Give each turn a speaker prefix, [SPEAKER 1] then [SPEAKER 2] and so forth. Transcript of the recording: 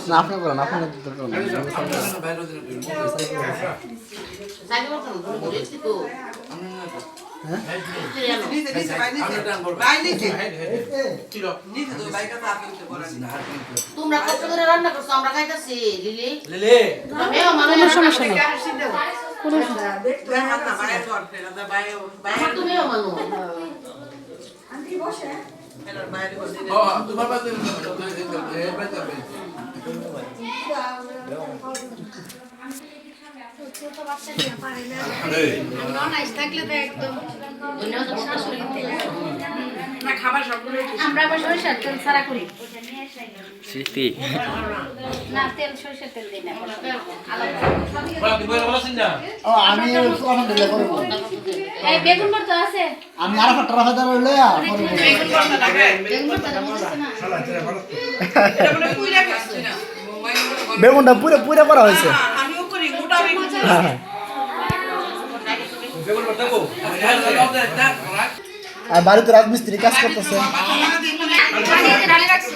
[SPEAKER 1] না আপনি বলেন আপনি
[SPEAKER 2] তোমরা কত করে রান্না করছো আমরা খাইতাছি লিলি লিলি মেও মানে সমস্যা নেই কোনো দেখতে হাত না বাইরে কর ফেরা দা বাইরে তুমি মেও মানো আন্টি বসে এর বাইরে করে দিলে ও তোমার পাশে এর বাইরে যাবে ছোট বাচ্চা দিয়ে পারে না আমরা নাইস থাকলে তো একদম ধন্যবাদ শাশুড়ি না খাবার সবগুলো আমরা আবার সরিষার তেল ছাড়া করি
[SPEAKER 3] সৃষ্টি
[SPEAKER 2] না তেল সরিষার তেল দেই না
[SPEAKER 1] আমি দিলে করব
[SPEAKER 2] এই বেগুন ভর্তা আছে
[SPEAKER 1] আমি আর একটা রাখা দাঁড়া লইয়া
[SPEAKER 2] বেগুন ভর্তা লাগে বেগুন ভর্তা বুঝছ না এটা মানে পুইলা খাচ্ছি না
[SPEAKER 1] বেগুনটা পুরো পুরো করা হয়েছে
[SPEAKER 2] আমিও করি গোটা বেগুন বেগুন ভর্তা কো
[SPEAKER 1] আর বাড়িতে রাজমিস্ত্রি কাজ করতেছে
[SPEAKER 2] ডালে রাখছি